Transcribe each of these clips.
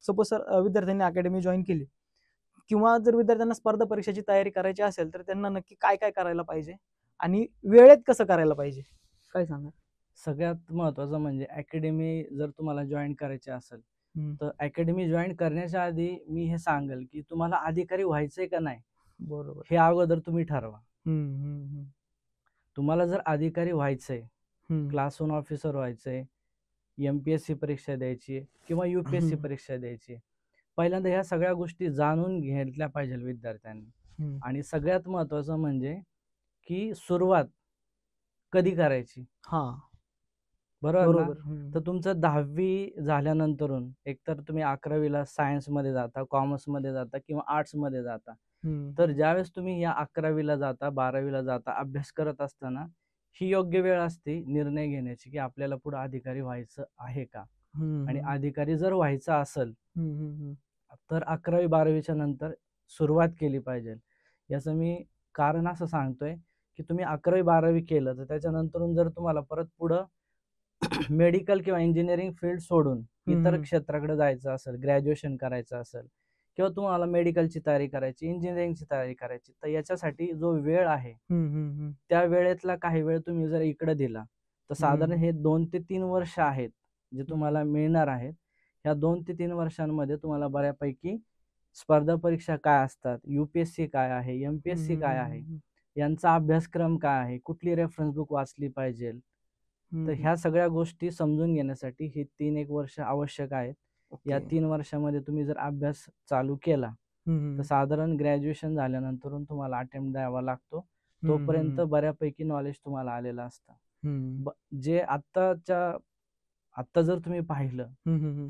Suppose sir विद्यार्थ्यांनी academy join केली किंवा जर विद्यार्थ्यांना स्पर्धा परीक्षेची तयारी करायची असेल तर त्यांना नक्की काय काय करायला पाहिजे आणि वेळेत कसं करायला पाहिजे, काय सांगा? सगळ्यात महत्त्वाचं म्हणजे अकॅडमी जर तुम्हाला जॉईन करायची असेल तर अकॅडमी जॉईन करण्याच्या आधी मी हे सांगेल की तुम्हाला अधिकारी व्हायचंय का नाही बरोबर. हे अगोदर तुम्ही ठरवा. तुम्हाला जर अधिकारी व्हायचंय, क्लास 1 ऑफिसर व्हायचंय, MPSC परीक्षा द्यायची किंवा UPSC परीक्षा द्यायची, पहिल्यांदा ह्या सगळ्या गोष्टी जाणून घेतल्या पाहिजे विद्यार्थ्यांनी. आणि सगळ्यात महत्त्वाचं म्हणजे की सुरुवात कधी करायची. बरोबर ना? तर तुमचं 10वी झाल्यानंतरून एकतर तुम्ही 11वीला सायन्समध्ये जाता, कॉमर्समध्ये जाता किंवा आर्ट्समध्ये जाता. तर ज्यावेळेस तुम्ही या 11वीला जाता, 12वीला जाता, अभ्यास करत असताना ही योग्य वेळ असते निर्णय घेण्याची की आपल्याला पुढे अधिकारी व्हायचं आहे का. आणि अधिकारी जर व्हायचं असेल तर 11वी 12वीच्या नंतर सुरुवात केली पाहिजे. याचं मी कारण असं सांगतोय की तुम्ही 11वी 12वी केलं तर त्याच्यानंतरून जर तुम्हाला परत पुढं मेडिकल किंवा इंजिनिअरिंग फील्ड सोडून इतर क्षेत्राकडे जायचं असेल, ग्रॅज्युएशन करायचं असेल किंवा तुम्हाला मेडिकलची तयारी करायची, इंजिनिअरिंगची तयारी करायची, तर याच्यासाठी जो वेळ आहे त्या वेळेतला काही वेळ तुम्ही जर इकडे दिला तर साधारण हे 2 ते 3 वर्ष आहेत जे तुम्हाला मिळणार आहेत. ह्या 2 ते 3 वर्षांमध्ये तुम्हाला बऱ्यापैकी स्पर्धा परीक्षा काय असतात, UPSC काय आहे, MPSC काय आहे, यांचा अभ्यासक्रम काय आहे, कुठली रेफरन्स बुक वाचली पाहिजे, तर ह्या सगळ्या गोष्टी समजून घेण्यासाठी ही 3-1 वर्ष आवश्यक आहेत. या 3 वर्षामध्ये तुम्ही जर अभ्यास चालू केला तर साधारण ग्रॅज्युएशन झाल्यानंतर तुम्हाला अटेम्प्ट द्यावा लागतो. तोपर्यंत बऱ्यापैकी नॉलेज तुम्हाला आलेलं असतं. जे आत्ता जर तुम्ही पाहिलं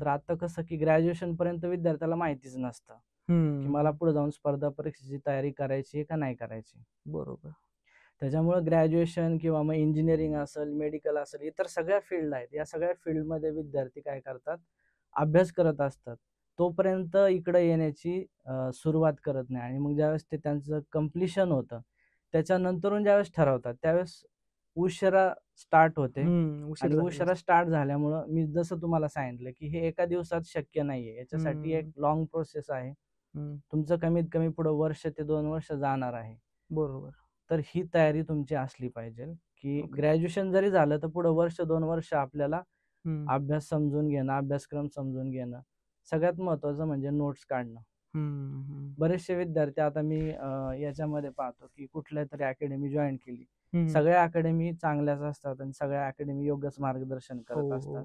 तर आता कसं की ग्रॅज्युएशन पर्यंत विद्यार्थ्याला माहितीच नसतं की मला पुढे जाऊन स्पर्धा परीक्षेची तयारी करायची का नाही करायची. बरोबर. त्याच्यामुळे ग्रॅज्युएशन किंवा मग इंजिनिअरिंग असेल, मेडिकल असेल, इतर सगळ्या फील्ड आहेत. या सगळ्या फील्डमध्ये विद्यार्थी काय करतात, अभ्यास करत असतात. तोपर्यंत इकडे येण्याची सुरुवात करत नाही. आणि मग ज्यावेळेस ते त्यांचं कम्प्लिशन होतं त्याच्यानंतरून ज्यावेळेस ठरवतात त्यावेळेस उशिरा स्टार्ट होते. आणि उशिरा स्टार्ट झाल्यामुळं मी जसं तुम्हाला सांगितलं की हे एका दिवसात शक्य नाहीये. याच्यासाठी एक लॉंग प्रोसेस आहे. तुमचं कमीत कमी पुढे 1 ते 2 वर्ष जाणार आहे. बरोबर. तर ही तयारी तुमची असली पाहिजे की ग्रॅज्युएशन जरी झालं तर पुढे 1-2 वर्ष आपल्याला अभ्यास समजून घेणं, अभ्यासक्रम समजून घेणं, सगळ्यात महत्त्वाचं म्हणजे नोट्स काढणं. बरेचसे विद्यार्थी आता मी याच्यामध्ये पाहतो की कुठल्या तरी अकॅडमी जॉईन केली, सगळ्या अकॅडमी चांगल्याच असतात आणि सगळ्या अकॅडमी योग्यच मार्गदर्शन करत असतात.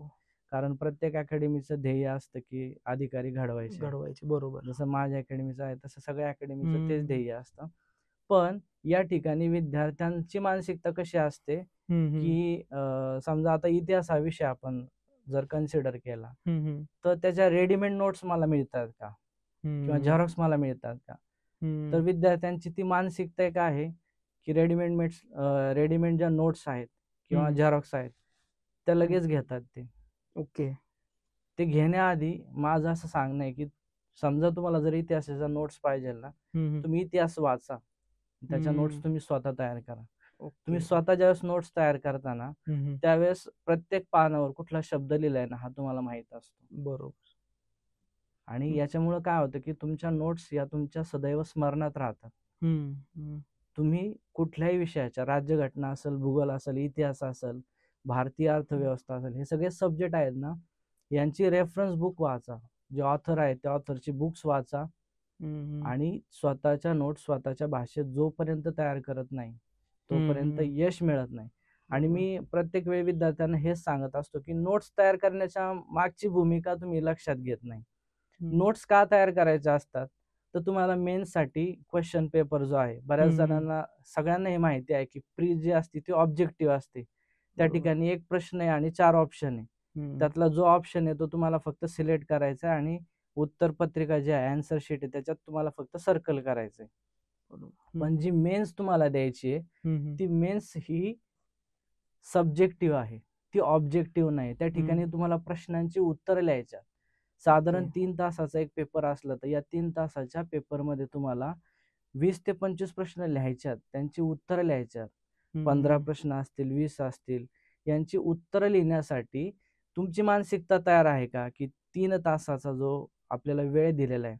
कारण प्रत्येक अकॅडमीचं ध्येय असतं की अधिकारी घडवायचे. बरोबर. जसं माझ्या अकॅडमीचं आहे तसं सगळ्या अकॅडमीचं तेच ध्येय असतं. पण या ठिकाणी विद्यार्थ्यांची मानसिकता कशी असते की समजा आता इतिहास हा विषय आपण जर कन्सिडर केला तर त्याच्या रेडीमेड नोट्स मला मिळतात का किंवा झेरॉक्स मला मिळतात का. तर विद्यार्थ्यांची ती मानसिकता एक आहे की रेडीमेड ज्या नोट्स आहेत किंवा झेरॉक्स आहेत त्या लगेच घेतात ते घेण्याआधी माझं असं सांगणं आहे की समजा तुम्हाला जर इतिहासाचा नोट्स पाहिजे ना तुम्ही इतिहास वाचा, त्याच्या नोट्स तुम्ही स्वतः तयार करा. तुम्ही स्वतः ज्यावेळेस नोट्स तयार करताना त्यावेळेस प्रत्येक पानावर कुठला शब्द लिहिलाय ना हा तुम्हाला माहित असतो. बरोबर. आणि याच्यामुळे काय होतं की तुमच्या नोट्स या तुमच्या सदैव स्मरणात राहतात. तुम्ही कुठल्याही विषयाच्या, राज्यघटना असेल, भूगोल असेल, इतिहास असेल, भारतीय अर्थव्यवस्था असेल, हे सगळे सब्जेक्ट आहेत ना यांची रेफरन्स बुक वाचा, जे ऑथर आहेत त्या ऑथरची बुक्स वाचा आणि स्वतःच्या नोट्स स्वतःच्या भाषेत जोपर्यंत तयार करत नाही तोपर्यंत यश मिळत नाही. आणि मी प्रत्येक वेळी विद्यार्थ्यांना हेच सांगत असतो की नोट्स तयार करण्याच्या मागची भूमिका तुम्ही लक्षात घेत नाही. नोट्स का तयार करायच्या असतात तर तुम्हाला मेन्ससाठी क्वेश्चन पेपर जो आहे, बऱ्याच जणांना सगळ्यांना हे माहिती आहे की प्री जी असते ती ऑब्जेक्टिव्ह असते. त्या ठिकाणी एक प्रश्न आहे आणि 4 ऑप्शन आहे. त्यातला जो ऑप्शन आहे तो तुम्हाला फक्त सिलेक्ट करायचा आहे आणि उत्तर पत्रिका जी आहे, आन्सर शीट आहे, त्याच्यात तुम्हाला फक्त सर्कल करायचंय. पण जी मेन्स तुम्हाला द्यायची आहे ती मेन्स ही सब्जेक्टिव्ह आहे, ती ऑब्जेक्टिव्ह नाही. त्या ठिकाणी तुम्हाला प्रश्नांची उत्तर लिहायच्या. साधारण 3 तासाचा एक पेपर असला तर या 3 तासाच्या पेपरमध्ये तुम्हाला 20 ते 25 प्रश्न लिहायच्यात, त्यांची उत्तरं लिहायच्यात. 15 प्रश्न असतील, 20 असतील, यांची उत्तरं लिहिण्यासाठी तुमची मानसिकता तयार आहे का की 3 तासाचा जो आपल्याला वेळ दिलेला आहे,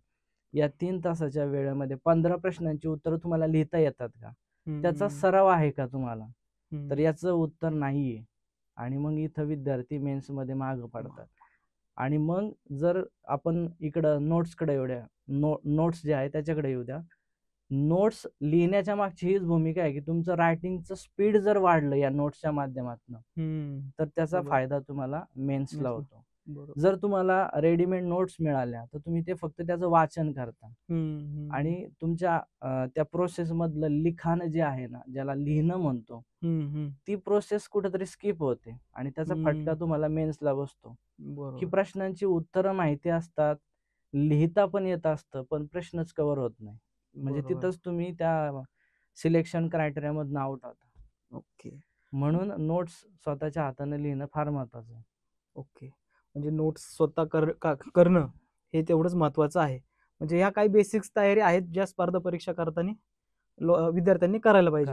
या 3 तासाच्या वेळेमध्ये 15 प्रश्नांची उत्तरं तुम्हाला लिहिता येतात का? त्याचा सराव आहे का तुम्हाला? तर याचं उत्तर नाहीये. आणि मग इथं विद्यार्थी मेन्समध्ये मागं पडतात. आणि मग जर आपण इकडं नोट्सकडे येऊया, नोट्स जे आहे त्याच्याकडे येऊ द्या. नोट्स लिहिण्याच्या मागची हीच भूमिका आहे की तुमचं रायटिंगचं स्पीड जर वाढलं या नोट्सच्या माध्यमातून, तर त्याचा फायदा तुम्हाला मेन्सला होतो. जर तुम्हाला रेडीमेड नोट्स मिळाल्या तर तुम्ही ते फक्त त्याचं वाचन करता आणि तुमच्या त्या प्रोसेस मधलं लिखाण जे आहे ना, ज्याला लिहिणं म्हणतो, ती प्रोसेस कुठेतरी स्किप होते आणि त्याचा फटका तुम्हाला मेन्सला बसतो. की प्रश्नांची उत्तरं माहिती असतात, लिहिता पण येत असतं, पण प्रश्नच कव्हर होत नाही. म्हणजे तिथंच तुम्ही त्या सिलेक्शन क्रायटेरिया मधून आउट होता. ओके. म्हणून नोट्स स्वतःच्या हाताने लिहिणं फार महत्वाचं आहे. ओके. म्हणजे नोट्स स्वतः करणं हे तेवढंच महत्वाचं आहे. म्हणजे ह्या काही बेसिक्स तयारी आहेत ज्या स्पर्धा परीक्षा करताना विद्यार्थ्यांनी करायला पाहिजे.